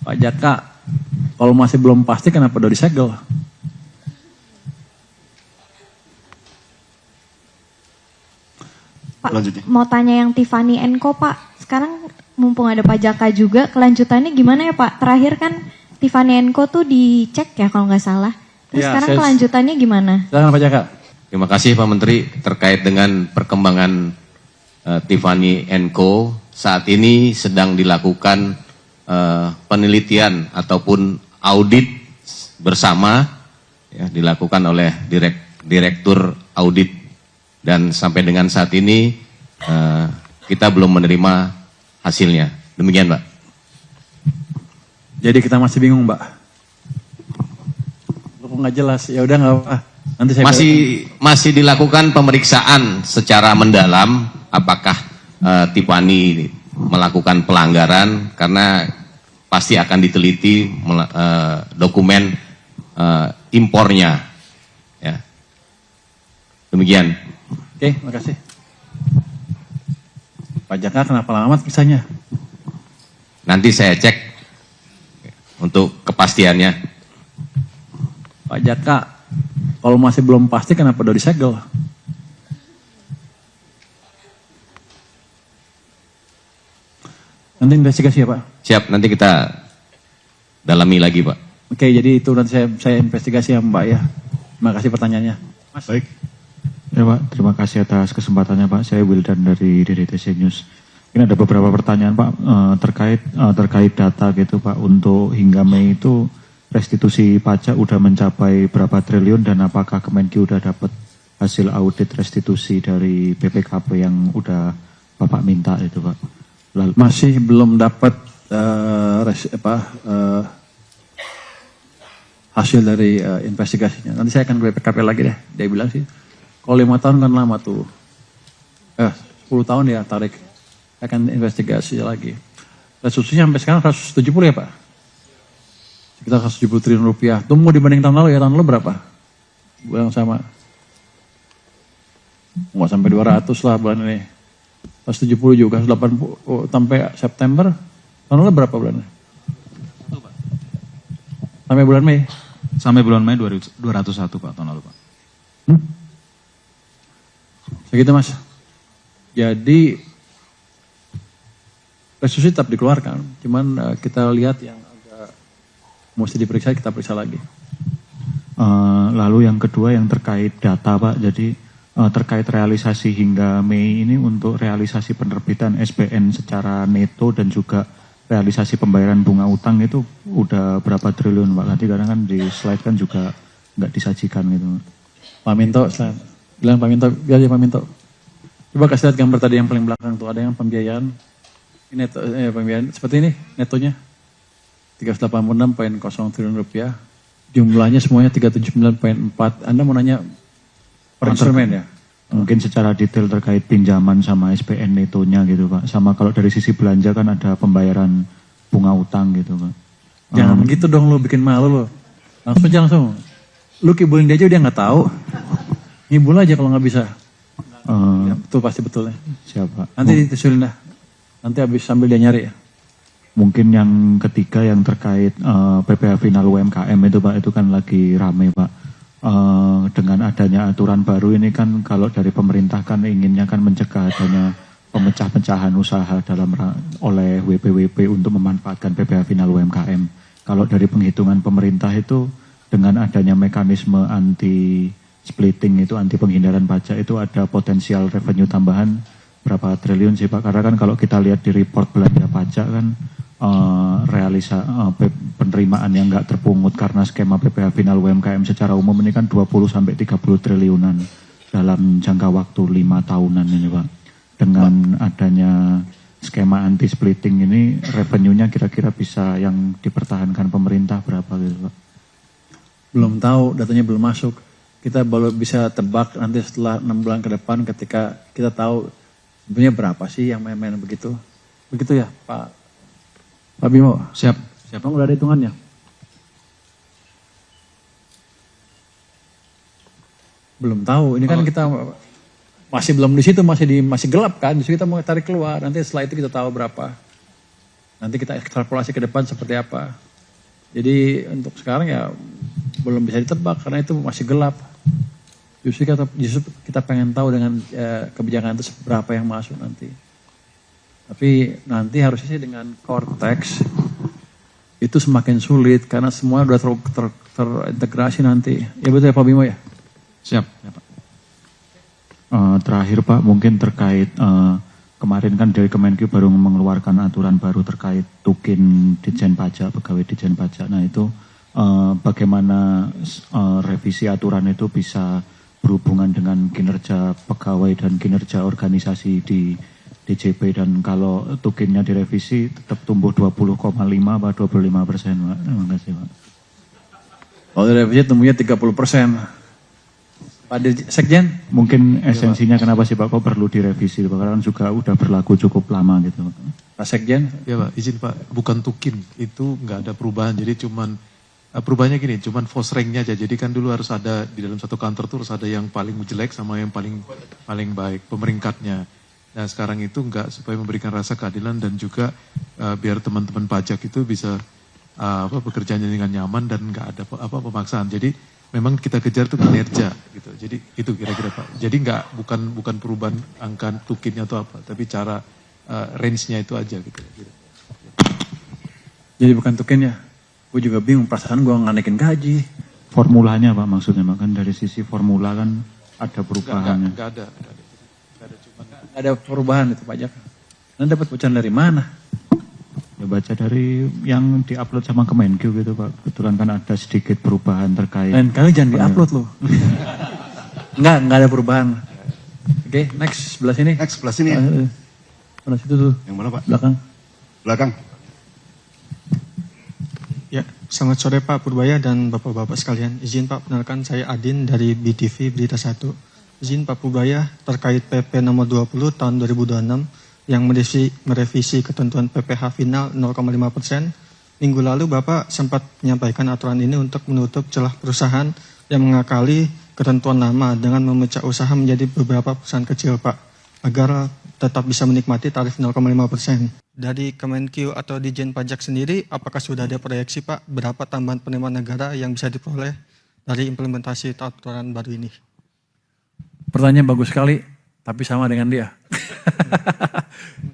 Pak Jaka, kalau masih belum pasti kenapa udah disegel? Pak, Lanjutnya. mau tanya yang Tiffany Co Pak. Sekarang mumpung ada Pak Jaka juga, kelanjutannya gimana ya Pak? Terakhir kan Tiffany Co tuh dicek ya kalau nggak salah. Terus Ya, sekarang kelanjutannya gimana? Silakan Pak Jaka. Terima kasih Pak Menteri terkait dengan perkembangan Tiffany Co. Saat ini sedang dilakukan penelitian ataupun audit bersama ya, dilakukan oleh Direktur Audit dan sampai dengan saat ini kita belum menerima hasilnya. Demikian Pak. Jadi kita masih bingung Mbak. Kok nggak jelas? Ya udah nggak apa. Nanti saya masih dilakukan pemeriksaan secara mendalam apakah Tiffany melakukan pelanggaran karena pasti akan diteliti dokumen impornya. Ya. Demikian. Oke, makasih. Pak Jaka kenapa lama kisahnya? Nanti saya cek untuk kepastiannya. Pak Jaka, kalau masih belum pasti kenapa udah disegel? Nanti investigasi ya Pak? Siap, nanti kita dalami lagi Pak. Oke, jadi itu nanti saya investigasi ya Mbak ya. Terima kasih pertanyaannya. Mas. Baik. Ya Pak, terima kasih atas kesempatannya Pak. Saya Wildan dari DDTC News. Ini ada beberapa pertanyaan Pak terkait data gitu Pak. Untuk hingga Mei itu restitusi pajak udah mencapai berapa triliun dan apakah Kemenkyu udah dapat hasil audit restitusi dari BPKP yang udah Bapak minta itu Pak? Lalu, Masih belum dapat hasil dari investigasinya. Nanti saya akan ke BPKP lagi deh. Dia bilang sih, kalau 5 tahun kan lama tuh. 10 tahun ya tarik. Saya akan investigasi lagi. Restitusinya sampai sekarang 170 ya Pak? Sekitar 170 triliun rupiah. Itu mau dibanding tahun lalu ya, tahun lalu berapa? Bulan sama. Nggak sampai 200 lah bulan ini. 170 juga, 180 sampai September. Tahun lalu berapa bulannya? Sampai bulan Mei? Sampai bulan Mei 201 Pak, tahun lalu Pak. Segitu Mas. Jadi restitusi tetap dikeluarkan. Cuman kita lihat yang agak mesti diperiksa, kita periksa lagi. lalu yang kedua yang terkait data Pak. Jadi terkait realisasi hingga Mei ini untuk realisasi penerbitan SBN secara neto dan juga realisasi pembayaran bunga utang itu udah berapa triliun Pak? Tadi kadang kan di slide kan juga nggak disajikan gitu. Pak Minto, bilang Pak Minto, biar aja Pak Minto. Coba kasih lihat gambar tadi yang paling belakang tuh, ada yang pembiayaan. Ini neto, pembiayaan seperti ini netonya. 386,0 triliun rupiah. Jumlahnya semuanya 379,4. Anda mau nanya per instrumen ya? Mungkin secara detail terkait pinjaman sama SBN netonya gitu Pak. Sama kalau dari sisi belanja kan ada pembayaran bunga utang gitu Pak. Jangan gitu dong lu, bikin malu lo. Langsung aja langsung. Lu kibulin dia aja dia nggak tahu. Ngibul aja kalau nggak bisa. Ya, betul pasti betulnya. Siapa? Nanti disusulin dah. Nanti habis sambil dia nyari ya. Mungkin yang ketiga yang terkait PPh final UMKM itu Pak, itu kan lagi rame Pak. Dengan adanya aturan baru ini kan kalau dari pemerintah kan inginnya kan mencegah adanya pemecah-pecahan usaha oleh WP-WP untuk memanfaatkan PPh final UMKM. Kalau dari penghitungan pemerintah itu dengan adanya mekanisme anti splitting itu, anti penghindaran pajak itu ada potensial revenue tambahan berapa triliun sih Pak? Karena kan kalau kita lihat di report belanja pajak kan penerimaan yang nggak terpungut karena skema PPh final UMKM secara umum ini kan 20-30 triliunan dalam jangka waktu 5 tahunan ini Pak. Dengan adanya skema anti splitting ini revenue-nya kira-kira bisa yang dipertahankan pemerintah berapa gitu Pak? Belum tahu, datanya belum masuk. Kita baru bisa tebak nanti setelah 6 bulan ke depan ketika kita tahu sebenarnya berapa sih yang main-main begitu. Begitu ya Pak Bimo? Siap. Bang udah ada hitungannya? Belum tahu, ini kan kita masih belum di situ, masih gelap kan, justru kita mau tarik keluar, nanti setelah itu kita tahu berapa. Nanti kita ekstrapolasi ke depan seperti apa. Jadi untuk sekarang ya belum bisa ditebak karena itu masih gelap. Justru kita pengen tahu dengan kebijakan itu seberapa yang masuk nanti. Tapi nanti harusnya sih dengan Cortex itu semakin sulit karena semua udah terintegrasi nanti. Ya betul ya Pak Bimo ya? Siap, ya Pak. Terakhir Pak, mungkin terkait kemarin kan dari Kemenkyu baru mengeluarkan aturan baru terkait tukin Ditjen Pajak, pegawai Ditjen Pajak. Nah itu bagaimana revisi aturan itu bisa berhubungan dengan kinerja pegawai dan kinerja organisasi di DJP, dan kalau tukinnya direvisi tetap tumbuh 20,5 atau 25%, Pak. Terima kasih Pak. Kalau direvisi tumbuhnya 30%. Pak Sekjen? Mungkin esensinya kenapa sih Pak kok perlu direvisi? Karena kan juga udah berlaku cukup lama gitu Pak. Pak Sekjen? Ya Pak, izin Pak, bukan tukin, itu nggak ada perubahan, jadi cuman perubahannya gini, cuman force rank-nya aja. Jadi kan dulu harus ada di dalam satu kantor tuh harus ada yang paling jelek sama yang paling baik, pemeringkatnya. Nah sekarang itu enggak, supaya memberikan rasa keadilan dan juga biar teman-teman pajak itu bisa bekerjanya dengan nyaman dan enggak ada pemaksaan. Jadi memang kita kejar tuh kinerja gitu. Jadi itu kira-kira Pak. Jadi bukan perubahan angka tukinnya atau apa, tapi cara range-nya itu aja gitu. Jadi bukan tukinnya. Gue juga bingung, perasaan gue nggak gaji. Formulanya Pak maksudnya Pak, kan dari sisi formula kan ada perubahannya. Enggak ada. Ada perubahan itu pajak. Anda dapat bocoran dari mana? Ya baca dari yang diupload sama Kemenkyu gitu Pak. Kebetulan kan ada sedikit perubahan terkait. Lain kali jangan diupload loh. Enggak ada perubahan. Oke, next sebelah sini. Next sebelah sini ya. Sebelah situ tuh. Yang mana Pak? Belakang. Belakang. Ya, selamat sore Pak Purbaya dan Bapak-Bapak sekalian. Izin Pak, perkenalkan saya Adin dari BTV Berita 1. Izin Pak Purbaya terkait PP nomor 20 tahun 2026 yang merevisi ketentuan PPh final 0,5%. Minggu lalu Bapak sempat menyampaikan aturan ini untuk menutup celah perusahaan yang mengakali ketentuan lama dengan memecah usaha menjadi beberapa perusahaan kecil Pak, agar tetap bisa menikmati tarif 0,5%. Dari Kemenkyu atau Ditjen Pajak sendiri, apakah sudah ada proyeksi Pak berapa tambahan penerimaan negara yang bisa diperoleh dari implementasi aturan baru ini? Pertanyaan bagus sekali, tapi sama dengan dia.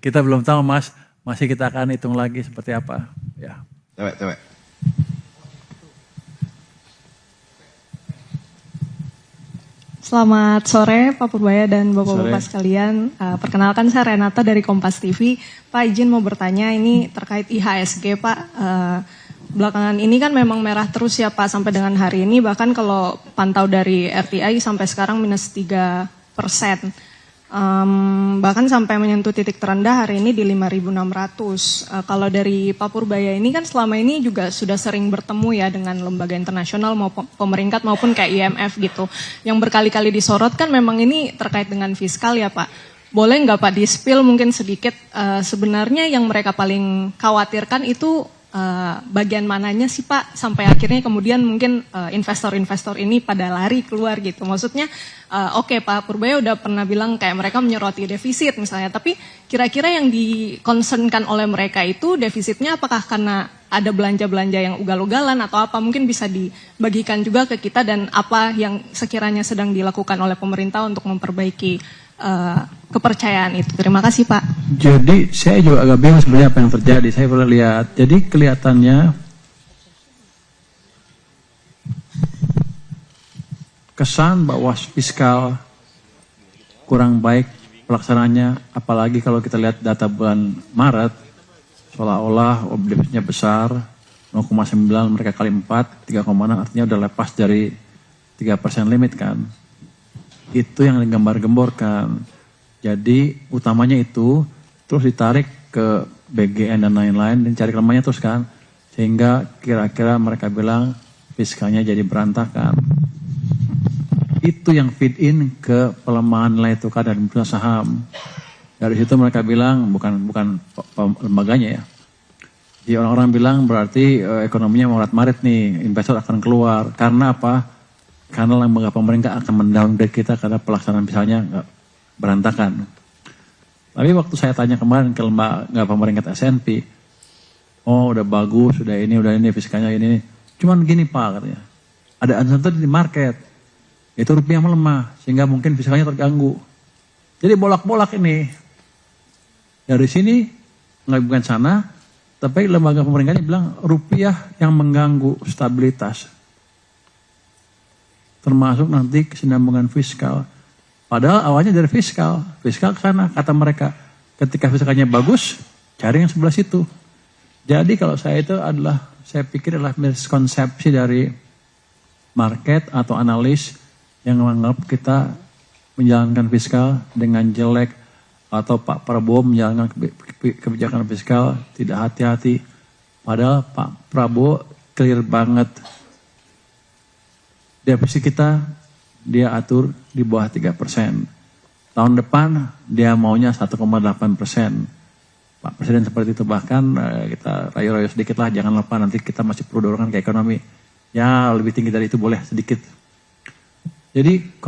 Kita belum tahu Mas, masih kita akan hitung lagi seperti apa. Ya. Cewek. Selamat sore Pak Purbaya dan Bapak-Bapak sekalian. Perkenalkan saya Renata dari Kompas TV. Pak izin mau bertanya ini terkait IHSG Pak. Belakangan ini kan memang merah terus ya Pak sampai dengan hari ini. Bahkan kalau pantau dari RTI sampai sekarang minus 3%. Bahkan sampai menyentuh titik terendah hari ini di 5.600. Kalau dari Pak Purbaya ini kan selama ini juga sudah sering bertemu ya dengan lembaga internasional maupun pemeringkat maupun kayak IMF gitu. Yang berkali-kali disorot kan memang ini terkait dengan fiskal ya Pak. Boleh nggak Pak di-spill mungkin sedikit sebenarnya yang mereka paling khawatirkan itu bagian mananya sih Pak sampai akhirnya kemudian mungkin investor-investor ini pada lari keluar gitu. Maksudnya oke, Pak Purbaya udah pernah bilang kayak mereka menyoroti defisit misalnya, tapi kira-kira yang dikonsenkan oleh mereka itu defisitnya apakah karena ada belanja-belanja yang ugal-ugalan atau apa, mungkin bisa dibagikan juga ke kita dan apa yang sekiranya sedang dilakukan oleh pemerintah untuk memperbaiki kepercayaan itu. Terima kasih Pak. Jadi saya juga agak bingung sebenarnya apa yang terjadi. Saya pernah lihat. Jadi kelihatannya kesan bahwa fiskal kurang baik pelaksanaannya, apalagi kalau kita lihat data bulan Maret, seolah-olah defisitnya besar, 0,9 mereka kali 4, 3,6 artinya udah lepas dari 3% limit kan. Itu yang digambar-gemborkan. Jadi utamanya itu terus ditarik ke BGN dan lain-lain dan cari kelemahannya terus kan. Sehingga kira-kira mereka bilang fiskalnya jadi berantakan. Itu yang feed in ke pelemahan nilai tukar dan bursa saham. Dari situ mereka bilang bukan lembaganya ya. Jadi orang-orang bilang berarti ekonominya maret-maret nih, investor akan keluar. Karena apa? Karena lembaga pemerintah akan mendowngrade kita karena pelaksanaan misalnya nggak berantakan. Tapi waktu saya tanya kemarin ke lembaga pemerintah S&P, oh udah bagus, udah ini fiskalnya ini. Cuman gini Pak katanya, ada uncertainty di market, itu rupiah melemah sehingga mungkin fiskalnya terganggu. Jadi bolak-bolak ini dari sini nggak bukan sana, tapi lembaga pemerintahnya bilang rupiah yang mengganggu stabilitas, termasuk nanti kesinambungan fiskal. Padahal awalnya dari fiskal ke sana kata mereka. Ketika fiskalnya bagus, cari yang sebelah situ. Jadi kalau saya itu saya pikir adalah miskonsepsi dari market atau analis yang menganggap kita menjalankan fiskal dengan jelek atau Pak Prabowo menjalankan kebijakan fiskal tidak hati-hati. Padahal Pak Prabowo clear banget. Defisit kita dia atur di bawah 3%. Tahun depan dia maunya 1,8%. Pak Presiden seperti itu, bahkan kita rayu-rayu sedikit lah, jangan lupa nanti kita masih perlu dorongan ke ekonomi. Ya lebih tinggi dari itu boleh sedikit. Jadi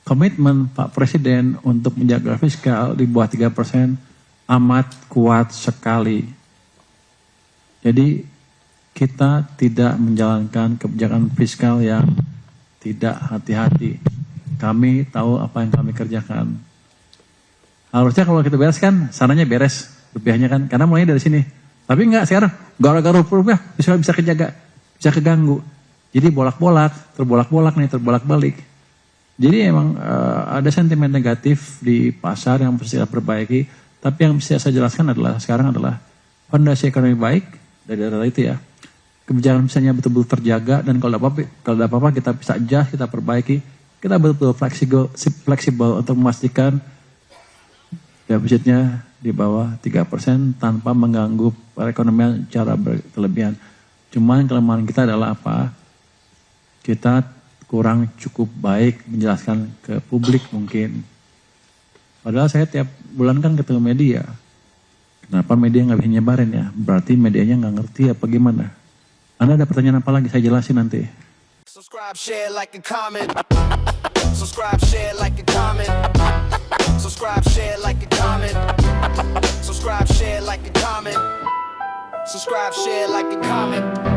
komitmen Pak Presiden untuk menjaga fiskal di bawah 3% amat kuat sekali. Jadi kita tidak menjalankan kebijakan fiskal yang tidak hati-hati. Kami tahu apa yang kami kerjakan. Harusnya kalau kita bereskan, sananya beres rupiahnya kan, karena mulainya dari sini. Tapi enggak, sekarang gara-gara rupiah bisa kejaga, bisa keganggu. Jadi terbolak-bolak nih. Jadi emang ada sentimen negatif di pasar yang mesti kita perbaiki. Tapi yang bisa saya jelaskan sekarang adalah fondasi ekonomi baik dari data itu ya. Kebijakan misalnya betul-betul terjaga, dan kalau ada apa-apa kita bisa adjust, kita perbaiki. Kita betul-betul fleksibel untuk memastikan defisitnya di bawah 3% tanpa mengganggu perekonomian secara berlebihan. Cuman kelemahan kita adalah apa? Kita kurang cukup baik menjelaskan ke publik mungkin. Padahal saya tiap bulan kan ketemu media. Kenapa media nggak bisa nyebarin ya? Berarti medianya nggak ngerti apa gimana? Anda ada pertanyaan apa lagi? Saya jelasin nanti. Subscribe, share, like, and comment. Subscribe, share, like, and comment. Subscribe, share, like, and comment. Subscribe, share, like, and comment. Subscribe, share, like, and comment.